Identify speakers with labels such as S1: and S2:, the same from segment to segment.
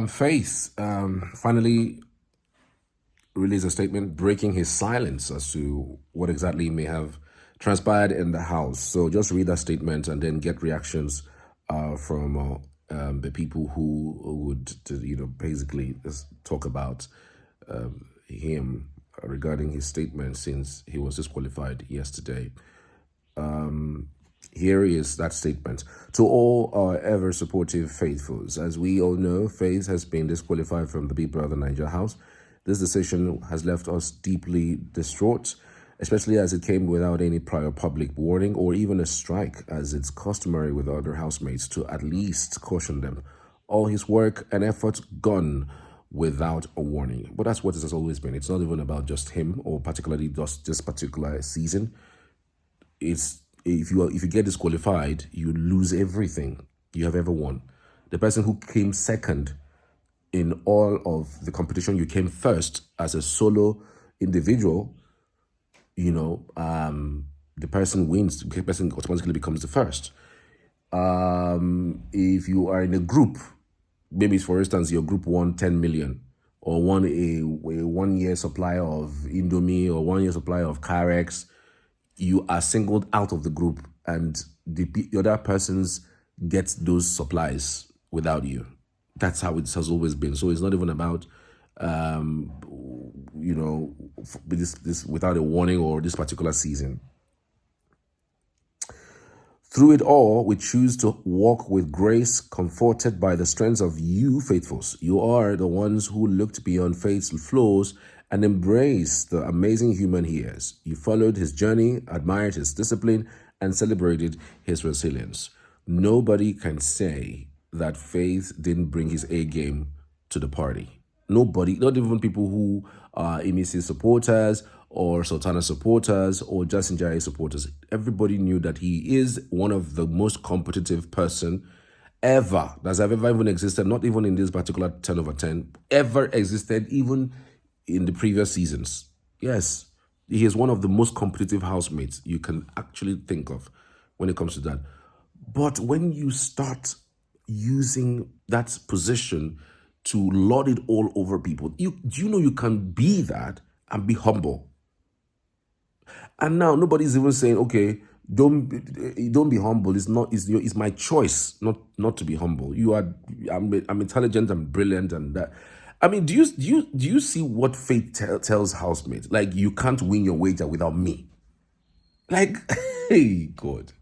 S1: Faith finally released a statement breaking his silence as to what exactly may have transpired in the house. So just read that statement and then get reactions from the people who would, basically just talk about him regarding his statement since he was disqualified yesterday. Here is that statement. To all our ever supportive faithfuls, as we all know, Faith has been disqualified from the Bbnaija house. This decision has left us deeply distraught, especially as it came without any prior public warning or even a strike, as it's customary with other housemates to at least caution them. All his work and effort gone without a warning. But that's what it has always been. It's not even about just him or particularly just this particular season. It's if you get disqualified, you lose everything you have ever won. The person who came second in all of the competition, you came first as a solo individual, the person wins. The person automatically becomes the first. If you are in a group, maybe for instance, your group won 10 million or won a 1 year supply of Indomie or 1 year supply of Carex, you are singled out of the group and the other persons get those supplies without you. That's how it has always been. So it's not even about, this without a warning or this particular season. Through it all, we choose to walk with grace, comforted by the strength of you, faithfuls. You are the ones who looked beyond faith's flaws and embraced the amazing human he is. You followed his journey, admired his discipline, and celebrated his resilience. Nobody can say that Faith didn't bring his A game to the party. Nobody, not even people who are MEC supporters or Sultana supporters or Justin Jai supporters. Everybody knew that he is one of the most competitive person ever that's ever even existed, not even in this particular 10 over 10, ever existed, even in the previous seasons. Yes, he is one of the most competitive housemates you can actually think of when it comes to that. But when you start using that position to lord it all over people, do you know you can be that and be humble? And now nobody's even saying, okay, don't be humble. It's my choice not to be humble. I'm intelligent and brilliant and that. I mean, do you see what Faith tells housemates? Like, you can't win your wager without me. Like, hey, God.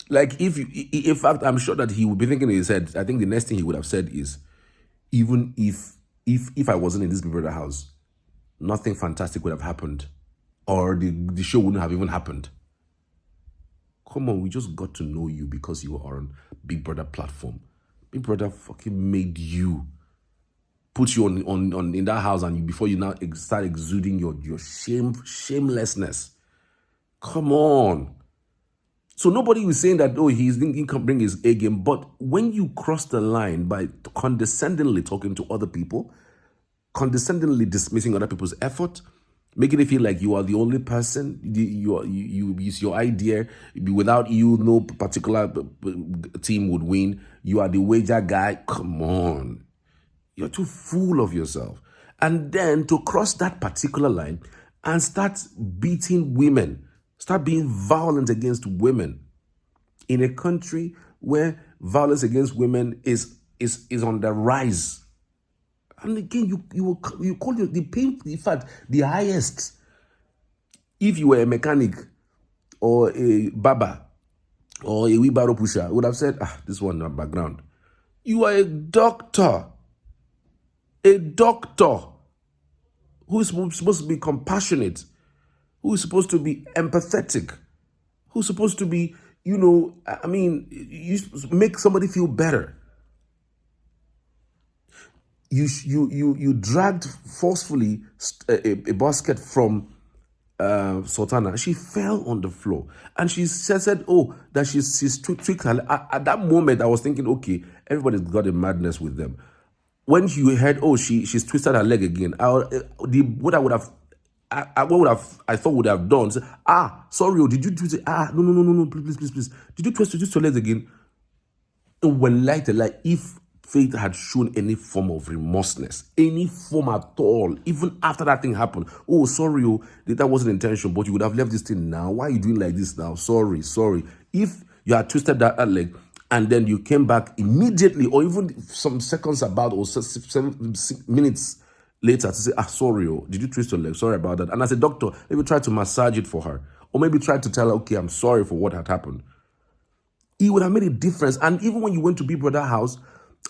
S1: Like, in fact, I'm sure that he would be thinking in his head, I think the next thing he would have said is, even if I wasn't in this Big Brother house, nothing fantastic would have happened. Or the show wouldn't have even happened. Come on, we just got to know you because you are on Big Brother platform. Big Brother fucking made you, put you on in that house, and before you now start exuding your shamelessness. Come on. So nobody is saying that, oh, he can bring his A game. But when you cross the line by condescendingly talking to other people, condescendingly dismissing other people's effort, making it feel like you are the only person, you use your idea, without you, no particular team would win. You are the wager guy. Come on. You're too full of yourself. And then to cross that particular line and start beating women, start being violent against women in a country where violence against women is on the rise. And again, you call the pain, in fact, the highest. If you were a mechanic or a barber or a wheelbarrow pusher, I would have said, this one not background. You are a doctor who is supposed to be compassionate, who is supposed to be empathetic, who's supposed to be, you make somebody feel better. You dragged forcefully a basket from Sultana. She fell on the floor and she said, oh, that she's tweaked her. At that moment, I was thinking, okay, everybody's got a madness with them. When you heard, oh, she's twisted her leg again, what I thought would have done, say, sorry, did you twist it? No, please. Did you twist your legs again? When like if Faith had shown any form of remorseness, any form at all, even after that thing happened. Oh, sorry, that wasn't intentional, but you would have left this thing now. Why are you doing like this now? Sorry. If you had twisted that leg and then you came back immediately, or even some seconds about, or 6 minutes later to say, sorry, did you twist your leg? Sorry about that. And as a doctor, maybe try to massage it for her, or maybe try to tell her, okay, I'm sorry for what had happened. It would have made a difference. And even when you went to Big Brother house,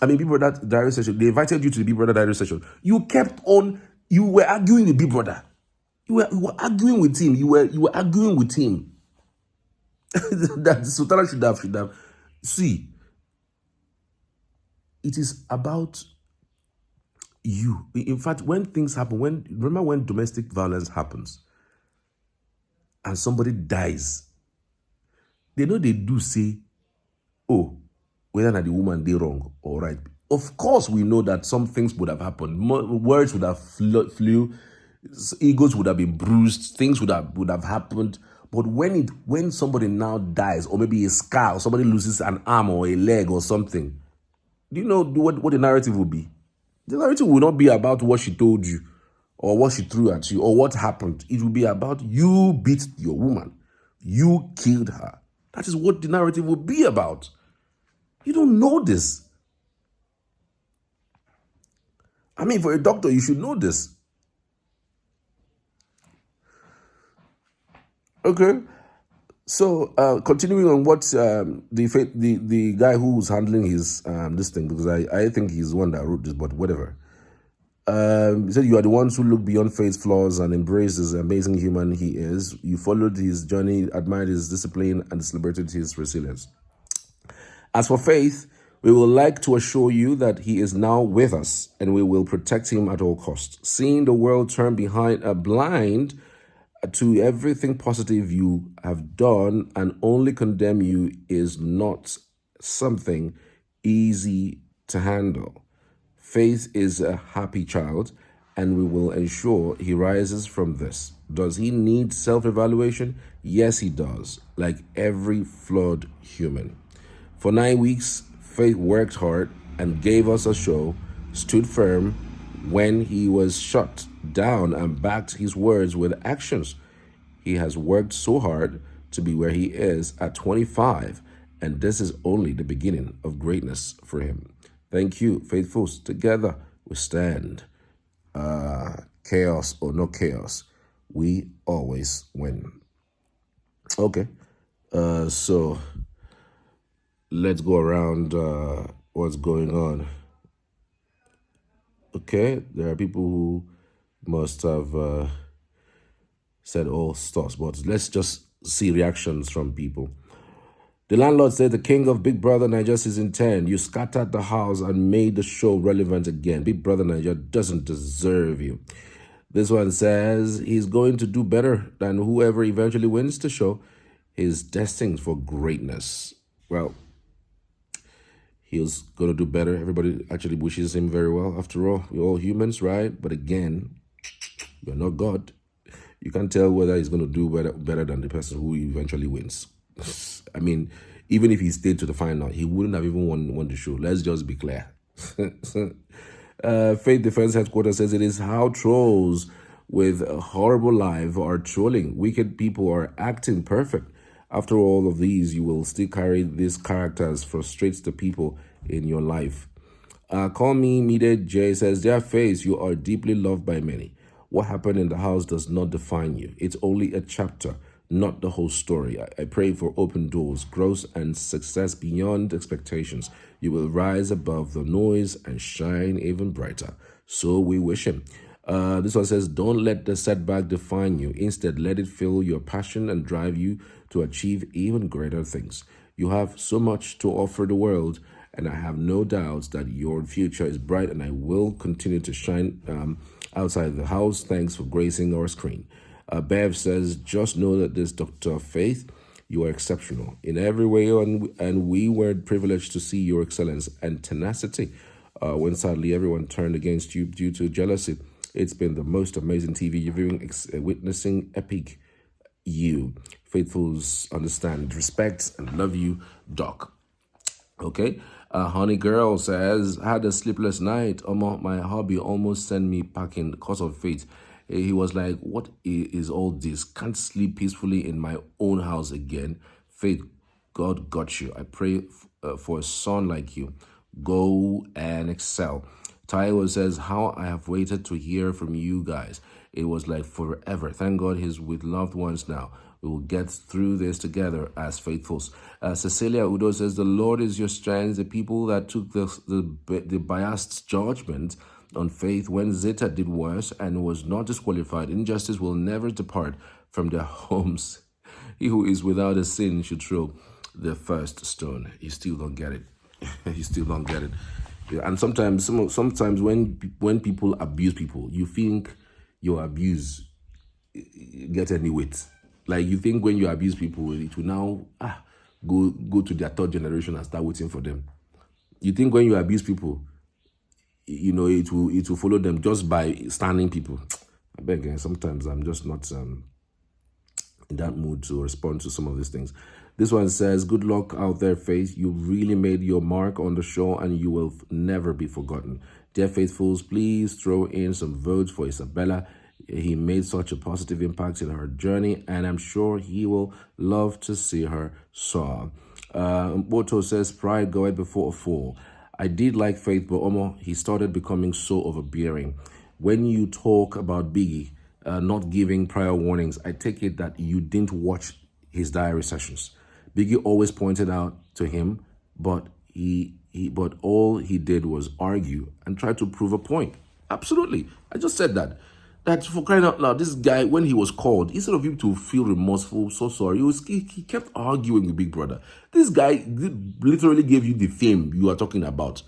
S1: Big Brother diary session, they invited you to the Big Brother diary session. You kept on, you were arguing with Big Brother. You were arguing with him. You were arguing with him. That Sultana should have. See, it is about you. In fact, when things happen, remember when domestic violence happens and somebody dies, they know they do say, oh, whether or not the woman did wrong or right. Of course, we know that some things would have happened. Words would have flew, egos would have been bruised, things would have happened. But when somebody now dies, or maybe a scar, or somebody loses an arm or a leg or something, do you know what the narrative will be? The narrative will not be about what she told you, or what she threw at you, or what happened. It will be about you beat your woman, you killed her. That is what the narrative will be about. You don't know this. For a doctor, you should know this. Okay. So, continuing on what the guy who's handling his this thing, because I think he's the one that wrote this, but whatever. He said, you are the ones who look beyond faith's flaws and embrace this amazing human he is. You followed his journey, admired his discipline, and celebrated his resilience. As for Faith, we would like to assure you that he is now with us and we will protect him at all costs. Seeing the world turn blind to everything positive you have done and only condemn you is not something easy to handle. Faith is a happy child, and we will ensure he rises from this. Does he need self-evaluation? Yes, he does, like every flawed human. For 9 weeks, Faith worked hard and gave us a show, stood firm when he was shut down, and backed his words with actions. He has worked so hard to be where he is at 25, and this is only the beginning of greatness for him. Thank you, faithfuls. Together we stand. Chaos or no chaos, we always win. Okay, so let's go around what's going on. Okay, there are people who must have said all stuff, but let's just see reactions from people. The landlord said, the king of Big Brother Bbnaija season 10, you scattered the house and made the show relevant again. Big Brother Bbnaija doesn't deserve you. This one says, he's going to do better than whoever eventually wins the show. He's destined for greatness. Well, he's going to do better. Everybody actually wishes him very well. After all, we're all humans, right? But again, we're not God. You can't tell whether he's going to do better than the person who eventually wins. Even if he stayed to the final, he wouldn't have even won the show. Let's just be clear. Faith Defense Headquarters says it is how trolls with a horrible life are trolling. Wicked people are acting perfect. After all of these, you will still carry these characters, frustrates the people in your life. Call me Mide J says, dear Faith, you are deeply loved by many. What happened in the house does not define you. It's only a chapter, not the whole story. I pray for open doors, growth, and success beyond expectations. You will rise above the noise and shine even brighter. So we wish him. This one says, don't let the setback define you. Instead, let it fuel your passion and drive you to achieve even greater things. You have so much to offer the world, and I have no doubts that your future is bright, and I will continue to shine outside the house. Thanks for gracing our screen. Bev says, just know that this Dr. Faith, you are exceptional in every way, and we were privileged to see your excellence and tenacity when sadly everyone turned against you due to jealousy. It's been the most amazing TV viewing, witnessing epic you. Faithfuls understand, respect, and love you, Doc. Okay. Honey Girl says, had a sleepless night. My hubby almost sent me packing because of Faith. He was like, what is all this? Can't sleep peacefully in my own house again. Faith, God got you. I pray for a son like you. Go and excel. Taiwo says, how I have waited to hear from you guys. It was like forever. Thank God he's with loved ones now. We will get through this together as faithfuls. Cecilia Udo says, the Lord is your strength. The people that took the biased judgment on Faith when Zeta did worse and was not disqualified, injustice will never depart from their homes. He who is without a sin should throw the first stone. You still don't get it. You still don't get it. Yeah, and sometimes when people abuse people, you think your abuse get any weight. Like you think when you abuse people, it will now go to their third generation and start waiting for them. You think when you abuse people, it will follow them just by standing people. I beg, sometimes I'm just not in that mood to respond to some of these things. This one says, good luck out there, Faith. You really made your mark on the show and you will never be forgotten. Dear faithfuls, please throw in some votes for Isabella. He made such a positive impact in her journey, and I'm sure he will love to see her soar. Boto says, pride goeth before a fall. I did like Faith, but he started becoming so overbearing. When you talk about Biggie not giving prior warnings, I take it that you didn't watch his diary sessions. Biggie always pointed out to him, but but all he did was argue and try to prove a point. Absolutely. I just said that. That for crying out loud, this guy, when he was called, instead of him to feel remorseful, so sorry, he kept arguing with Big Brother. This guy literally gave you the fame you are talking about.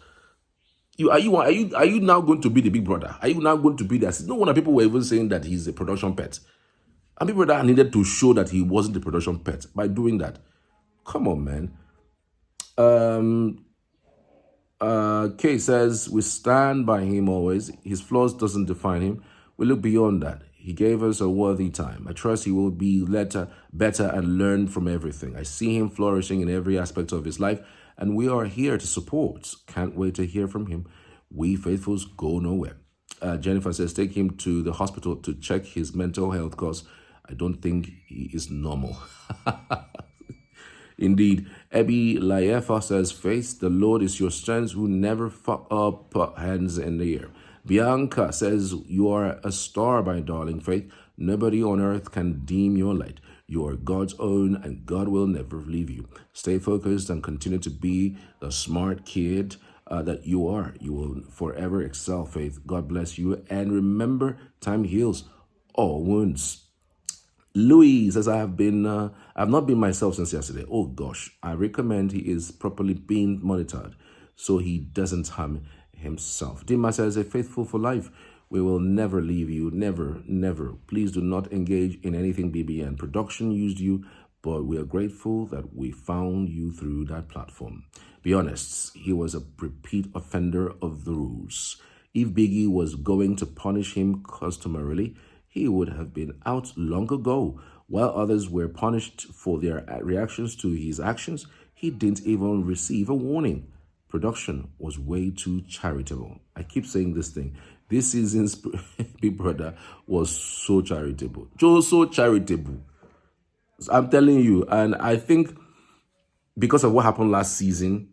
S1: Are you now going to be the Big Brother? Are you now going to be the assistant? No wonder people were even saying that he's a production pet. And Big Brother needed to show that he wasn't a production pet by doing that. Come on, man. Kay says, we stand by him always. His flaws doesn't define him. We look beyond that. He gave us a worthy time. I trust he will be better and learn from everything. I see him flourishing in every aspect of his life, and we are here to support. Can't wait to hear from him. We faithfuls go nowhere. Jennifer says, take him to the hospital to check his mental health because I don't think he is normal. Indeed, Bbnaija says, Faith, the Lord is your strength who never fuck up, hands in the air. Bianca says, you are a star, my darling Faith. Nobody on earth can dim your light. You are God's own and God will never leave you. Stay focused and continue to be the smart kid that you are. You will forever excel, Faith. God bless you. And remember, time heals all wounds. Louis says, I've not been myself since yesterday. Oh gosh, I recommend he is properly being monitored so he doesn't harm himself. Dima says, a faithful for life. We will never leave you. Never, never. Please do not engage in anything BBN. Production used you, but we are grateful that we found you through that platform. Be honest, he was a repeat offender of the rules. If Biggie was going to punish him customarily, he would have been out long ago. While others were punished for their reactions to his actions, he didn't even receive a warning. Production was way too charitable. I keep saying this thing. This season's Big Brother was so charitable. Just so charitable. I'm telling you. And I think because of what happened last season,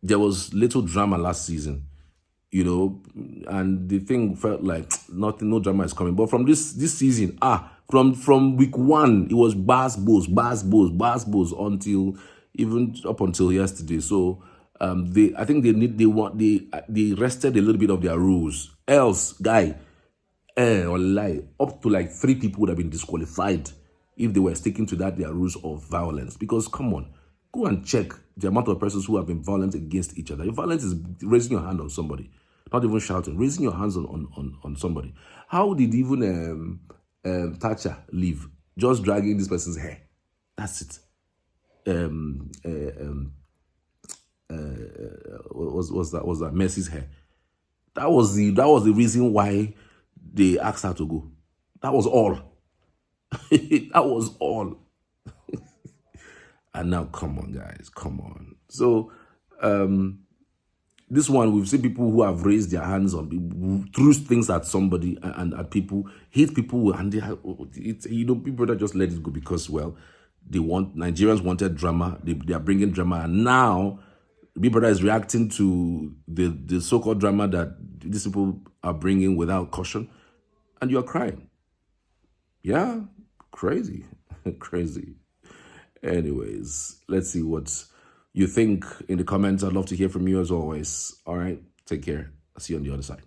S1: there was little drama last season. And the thing felt like no drama is coming. But from this season, from week 1, it was bars bulls until even up until yesterday. So I think they rested a little bit of their rules. Else, guy, or lie, up to like 3 people would have been disqualified if they were sticking to their rules of violence. Because come on, go and check the amount of persons who have been violent against each other. If violence is raising your hand on somebody, not even shouting, raising your hands on somebody. How did even Thatcher leave? Just dragging this person's hair. That's it. Was that Mercy's hair? That was the reason why they asked her to go. That was all. That was all. And now, come on, guys, come on. So, This one, we've seen people who have raised their hands on people, threw things at somebody, and at people, hit people, and they have, people that just let it go because, well, Nigerians wanted drama. They are bringing drama, and now Big Brother is reacting to the so-called drama that these people are bringing without caution, and you are crying. Yeah, crazy, crazy. Anyways, let's see what you think in the comments. I'd love to hear from you as always. All right, take care. I'll see you on the other side.